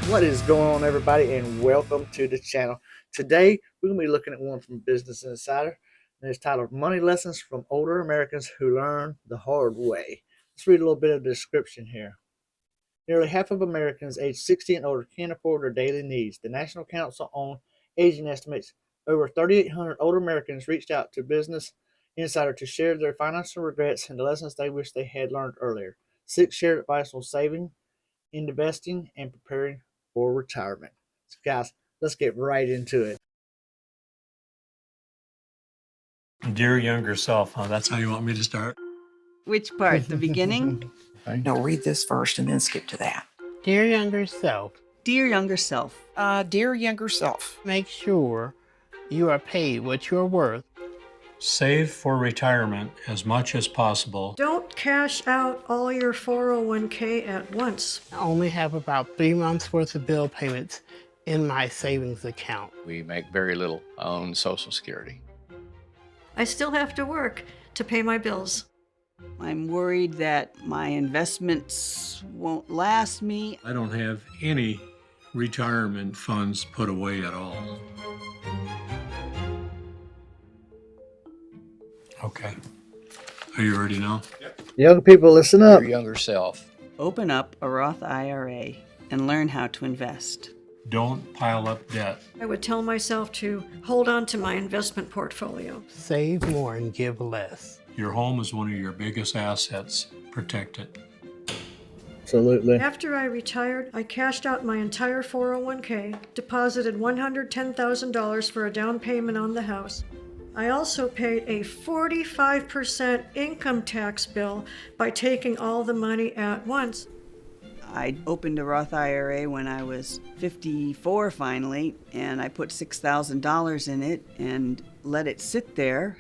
What is going on, everybody, and welcome to the channel. Today, we're going to be looking at one from Business Insider, and it's titled Money Lessons from Older Americans Who Learn the Hard Way. Let's read a little bit of the description here. Nearly half of Americans aged 60 and older can't afford their daily needs. The National Council on Aging estimates over 3,800 older Americans reached out to Business Insider to share their financial regrets and the lessons they wish they had learned earlier. 6 shared advice on saving, investing, and preparing for retirement. So guys, let's get right into it. Dear younger self, huh? That's how you want me to start? Which part? The beginning? No, read this first and then skip to that. Dear younger self, Dear younger self, Dear younger self, make sure you are paid what you're worth. Save for retirement as much as possible. Don't cash out all your 401k at once. I only have about 3 months worth of bill payments in my savings account. We make very little on Social Security. I still have to work to pay my bills. I'm worried that my investments won't last me. I don't have any retirement funds put away at all. Okay. Are you ready now? Young people, listen up. Your younger self. Open up a Roth IRA and learn how to invest. Don't pile up debt. I would tell myself to hold on to my investment portfolio. Save more and give less. Your home is one of your biggest assets. Protect it. Absolutely. After I retired, I cashed out my entire 401k, deposited $110,000 for a down payment on the house. I also paid a 45% income tax bill by taking all the money at once. I opened a Roth IRA when I was 54 finally, and I put $6,000 in it and let it sit there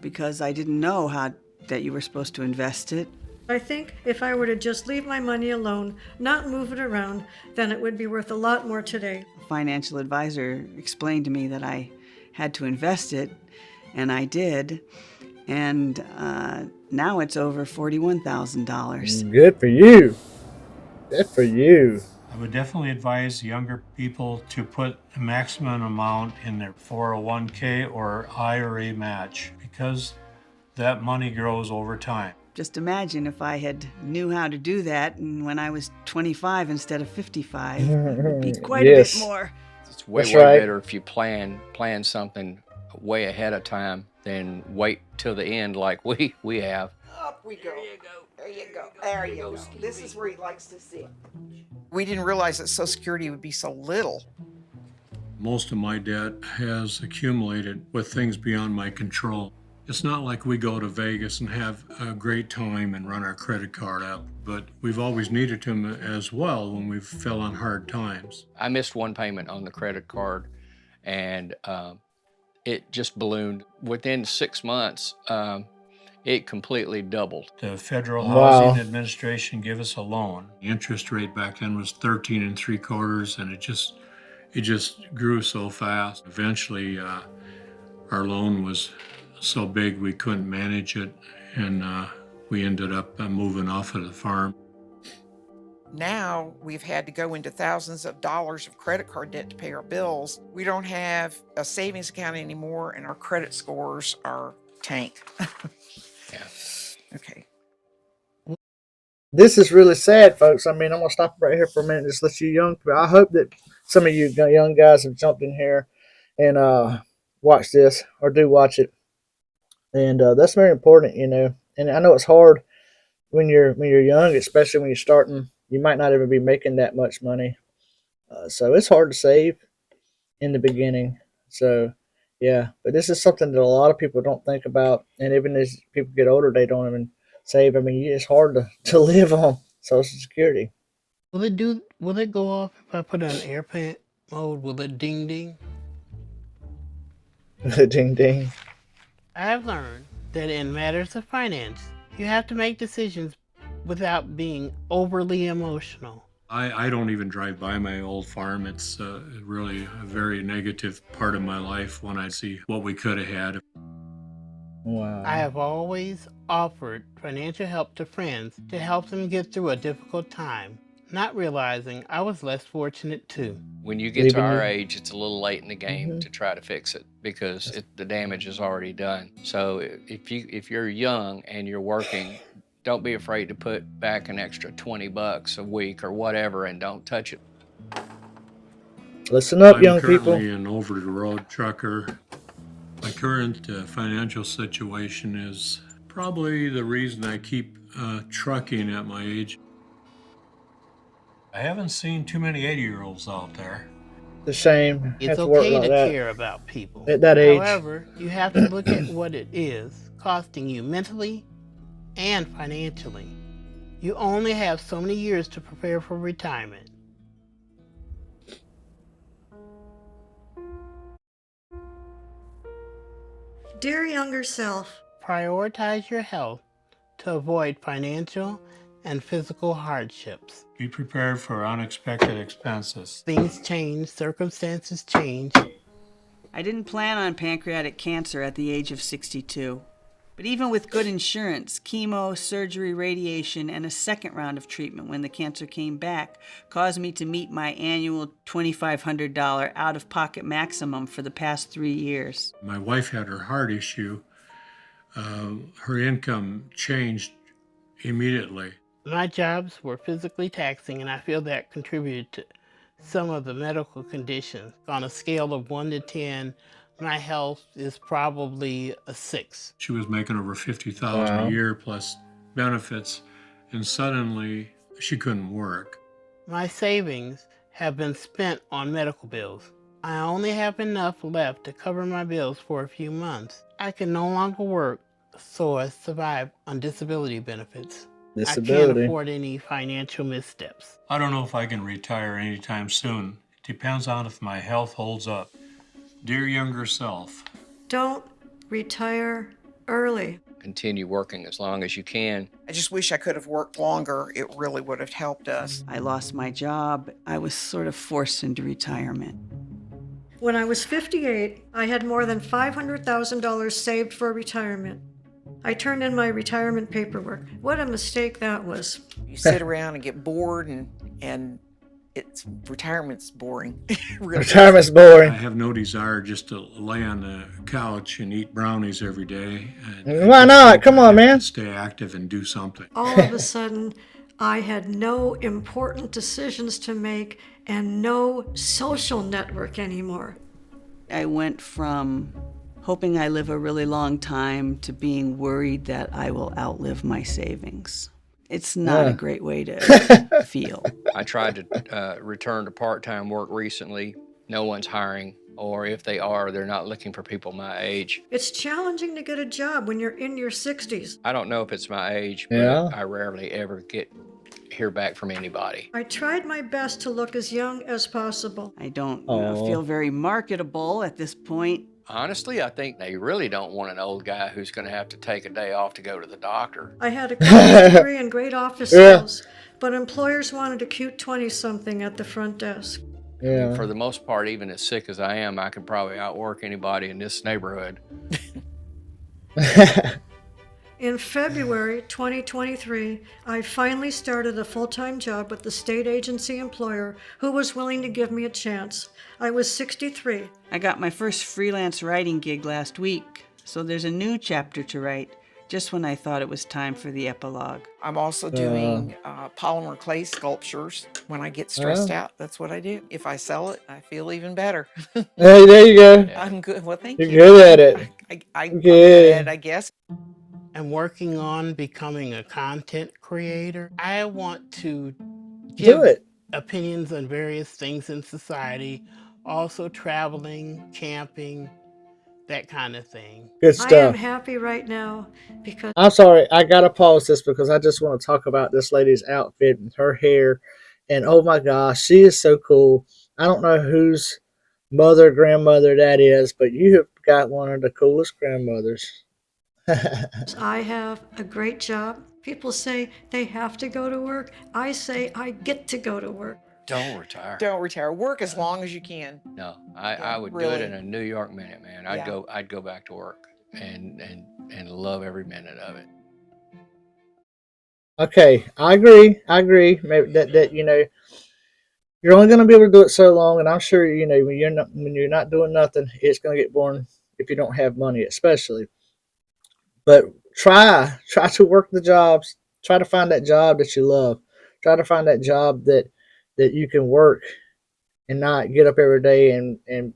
because I didn't know that you were supposed to invest it. I think if I were to just leave my money alone, not move it around, then it would be worth a lot more today. A financial advisor explained to me that I had to invest it, and I did, and now it's over $41,000. Good for you. Good for you. I would definitely advise younger people to put a maximum amount in their 401k or IRA match because that money grows over time. Just imagine if I had knew how to do that and when I was 25 instead of 55, it would be quite Yes. a bit more. It's way That's right. better if you plan something way ahead of time than wait till the end like we have. up we go. There you go. There you go. This is where he likes to sit. We didn't realize that Social Security would be so little. Most of my debt has accumulated with things beyond my control. It's not like we go to Vegas and have a great time and run our credit card up, but we've always needed them as well when we fell on hard times. I missed one payment on the credit card, and it just ballooned. Within 6 months, it completely doubled. The Federal Wow. Housing Administration gave us a loan. The interest rate back then was 13 3/4, and it just grew so fast. Eventually, our loan was so big we couldn't manage it, and we ended up moving off of the farm. Now we've had to go into thousands of dollars of credit card debt to pay our bills. We don't have a savings account anymore, and our credit scores are tanked. Yeah. Okay. This is really sad, folks. I mean, I'm going to stop right here for a minute and just let you young people. I hope that some of you young guys have jumped in here and watched this or do watch it. And that's very important, you know. And I know it's hard when you're young, especially when you're starting. You might not even be making that much money. So it's hard to save in the beginning. So, yeah. But this is something that a lot of people don't think about. And even as people get older, they don't even save. I mean, it's hard to live on Social Security. Will it go off if I put it on airplane mode? Will it ding ding? Ding, ding. I've learned that in matters of finance, you have to make decisions without being overly emotional. I don't even drive by my old farm. It's really a very negative part of my life when I see what we could have had. Wow. I have always offered financial help to friends to help them get through a difficult time. not realizing I was less fortunate too. When you get to Leaving our you. age, it's a little late in the game to try to fix it because the damage is already done. So if you're young and you're working, don't be afraid to put back an extra $20 a week or whatever, and don't touch it. Listen up, I'm young people. currently an over-the-road trucker. My current financial situation is probably the reason I keep trucking at my age. I haven't seen too many 80-year-olds out there. It's a shame. It's Have to work okay like to that care about people. at that age. However, you have to look at what it is costing you mentally and financially. You only have so many years to prepare for retirement. Dear younger self, Prioritize your health to avoid financial and physical hardships. Be prepared for unexpected expenses. Things change, circumstances change. I didn't plan on pancreatic cancer at the age of 62. But even with good insurance, chemo, surgery, radiation, and a second round of treatment when the cancer came back caused me to meet my annual $2,500 out-of-pocket maximum for the past 3 years. My wife had her heart issue. Her income changed immediately. My jobs were physically taxing, and I feel that contributed to some of the medical conditions. On a scale of 1 to 10, my health is probably a 6. She was making over $50,000 Wow. a year plus benefits, and suddenly she couldn't work. My savings have been spent on medical bills. I only have enough left to cover my bills for a few months. I can no longer work, so I survive on disability benefits. I can't Disability. afford any financial missteps. I don't know if I can retire anytime soon. It depends on if my health holds up. Dear younger self, don't retire early. Continue working as long as you can. I just wish I could have worked longer. It really would have helped us. I lost my job. I was sort of forced into retirement. When I was 58, I had more than $500,000 saved for retirement. I turned in my retirement paperwork. What a mistake that was. You sit around and get bored, and retirement's boring. It really is. Retirement's I boring. have no desire just to lay on the couch and eat brownies every day. And Why I just not? think Come I on, have man. to stay active and do something. All of a sudden, I had no important decisions to make and no social network anymore. I went from hoping I live a really long time to being worried that I will outlive my savings. It's not a great way to feel. I tried to return to part-time work recently. No one's hiring, or if they are, they're not looking for people my age. It's challenging to get a job when you're in your 60s. I don't know if it's my age, but Yeah. I rarely ever hear back from anybody. I tried my best to look as young as possible. I don't Aw. feel very marketable at this point. Honestly, I think they really don't want an old guy who's going to have to take a day off to go to the doctor. I had a college degree and great office skills, but employers wanted a cute 20-something at the front desk. Yeah. For the most part, even as sick as I am, I could probably outwork anybody in this neighborhood. In February 2023, I finally started a full-time job with the state agency employer who was willing to give me a chance. I was 63. I got my first freelance writing gig last week, so there's a new chapter to write, just when I thought it was time for the epilogue. I'm also doing polymer clay sculptures. When I get stressed out, that's what I do. If I sell it, I feel even better. Hey, there you go. I'm good. Well, thank You're you. good at it. I'm Good. good at it, I guess. I'm working on becoming a content creator. I want to Do give it. opinions on various things in society, also traveling, camping, that kind of thing. Good I am stuff. happy right now because I'm sorry, I gotta pause this because I just want to talk about this lady's outfit and her hair. And oh my gosh, she is so cool. I don't know whose mother, grandmother that is, but you have got one of the coolest grandmothers. I have a great job. People say they have to go to work. I say I get to go to work. Don't retire. Don't retire. Work as long as you can. No, I would do really. it in a New York minute, man. I'd Yeah. go back to work and love every minute of it. Okay, I agree. I agree. Maybe that you're only going to be able to do it so long, and I'm sure when you're not doing nothing, it's going to get boring if you don't have money, especially. But try to work the jobs. Try to find that job that you love. Try to find that job that you can work and not get up every day and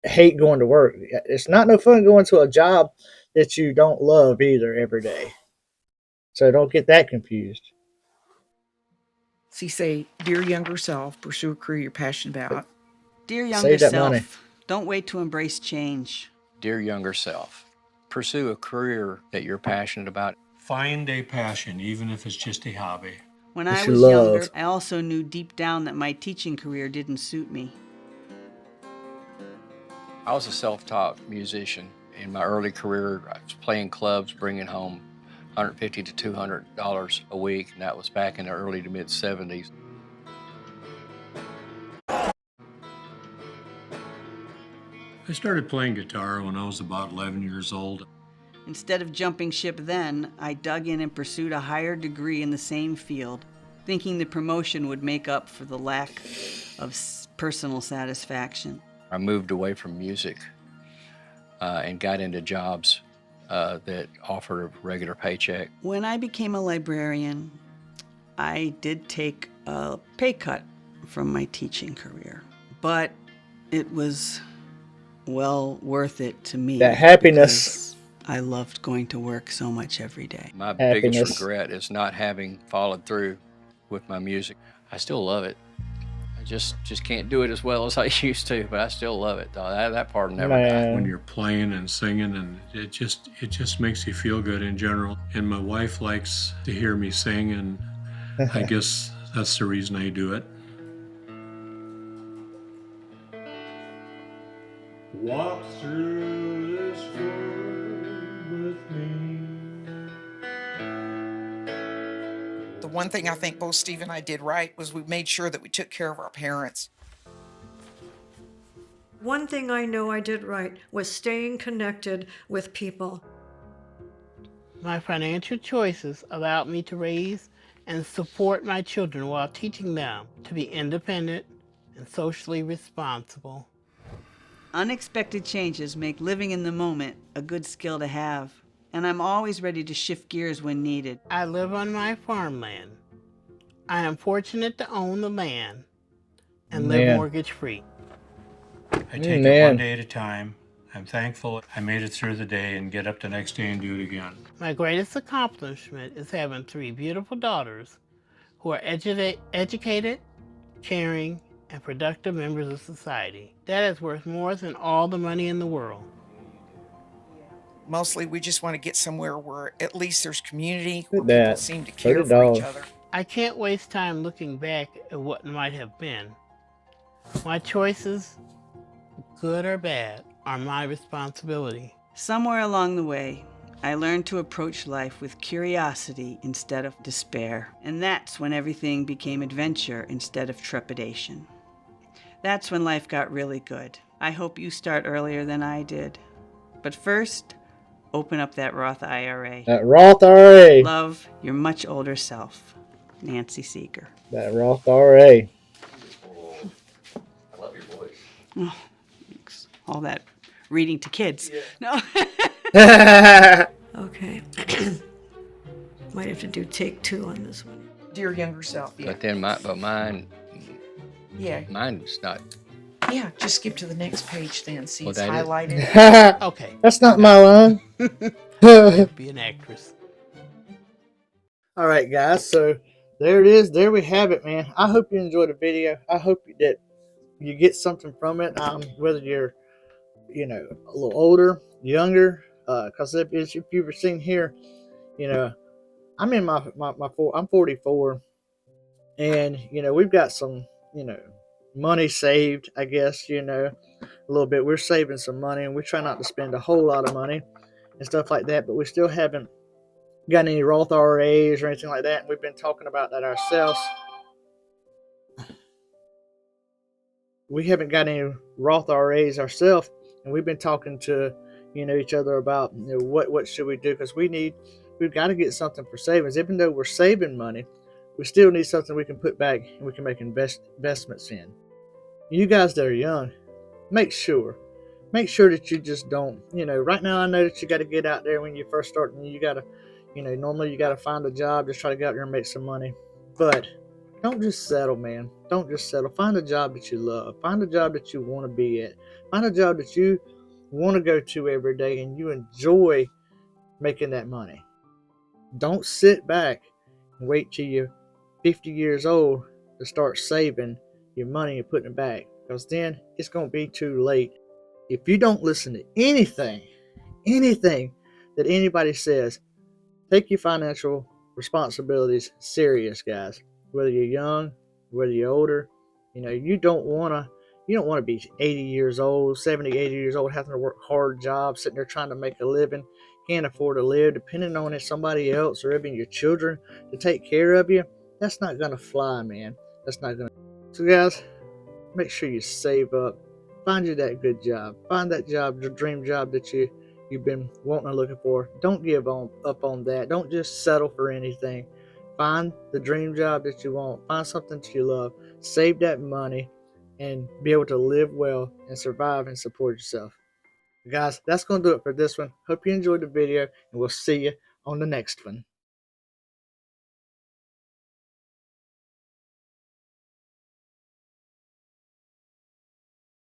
hate going to work. It's not no fun going to a job that you don't love either every day. So don't get that confused. See, say, dear younger self, pursue a career you're passionate about. Dear younger Save that money. self, don't wait to embrace change. Dear younger self, pursue a career that you're passionate about. Find a passion, even if it's just a hobby. When That I you was younger, love. I also knew deep down that my teaching career didn't suit me. I was a self-taught musician. In my early career, I was playing clubs, bringing home $150 to $200 a week, and that was back in the early to mid 70s. I started playing guitar when I was about 11 years old. Instead of jumping ship then, I dug in and pursued a higher degree in the same field, thinking the promotion would make up for the lack of personal satisfaction. I moved away from music and got into jobs that offered a regular paycheck. When I became a librarian, I did take a pay cut from my teaching career, but it was well worth it to me. That happiness. Because I loved going to work so much every day. My biggest Happiness. regret is not having followed through with my music. I still love it. I just can't do it as well as I used to, but I still love it. That part never died. When Man, you're playing and singing, and it just makes you feel good in general. And my wife likes to hear me sing, and I guess that's the reason I do it. Walk through this world with me. The one thing I think both Steve and I did right was we made sure that we took care of our parents. One thing I know I did right was staying connected with people. My financial choices allowed me to raise and support my children while teaching them to be independent and socially responsible. Unexpected changes make living in the moment a good skill to have, and I'm always ready to shift gears when needed. I live on my farmland. I am fortunate to own the land and live Man. mortgage-free. I take it one day at a time. I'm thankful I made it through the day and get up the next day and do it again. My greatest accomplishment is having 3 beautiful daughters who are educated, caring, and productive members of society. That is worth more than all the money in the world. Mostly we just want to get somewhere where at least there's community, where Look at people that. seem to Look care at for each those. other. I can't waste time looking back at what might have been. My choices, good or bad, are my responsibility. Somewhere along the way, I learned to approach life with curiosity instead of despair. And that's when everything became adventure instead of trepidation. That's when life got really good. I hope you start earlier than I did. But first, open up that Roth IRA. That Roth IRA. Love your much older self, Nancy Seeger. That Roth IRA. I love your voice. Oh, thanks. All that reading to kids. No. Okay. Might have to do take 2 on this one. Dear younger self. Yeah. But then Yeah. mine's not. Yeah. Just skip to the next page then. See, Well, it's that is- highlighted. Okay, That's not my line. be an actress. All right, guys. So there it is. There we have it, man. I hope you enjoyed the video. I hope that you get something from it. Whether you're, a little older, younger, because if you've ever seen here, I'm in I'm 44, and we've got some, money saved. I guess a little bit. We're saving some money, and we try not to spend a whole lot of money and stuff like that. But we still haven't got any Roth IRAs or anything like that. And we've been talking about that ourselves. We haven't got any Roth IRAs ourselves, and we've been talking to each other about what should we do, because we need we've got to get something for savings. Even though we're saving money, we still need something we can put back and we can make investments in. You guys that are young, make sure that you just don't, right now I know that you got to get out there when you first start, and you got to, normally you got to find a job, just try to get out there and make some money. But don't just settle, man. Don't just settle. Find a job that you love. Find a job that you want to be at. Find a job that you want to go to every day and you enjoy making that money. Don't sit back and wait till you're 50 years old to start saving your money and putting it back, because then it's going to be too late. If you don't listen to anything that anybody says, take your financial responsibilities serious, guys. Whether you're young, whether you're older, you don't want to be 80 years old, 70, 80 years old, having to work hard jobs, sitting there trying to make a living, can't afford to live, depending on somebody else or even your children to take care of you. That's not going to fly, man. That's not going to. So, guys, make sure you save up. Find you that good job. Find that job, your dream job that you've been wanting and looking for. Don't give up on that. Don't just settle for anything. Find the dream job that you want. Find something that you love. Save that money and be able to live well and survive and support yourself. Guys, that's going to do it for this one. Hope you enjoyed the video, and we'll see you on the next one.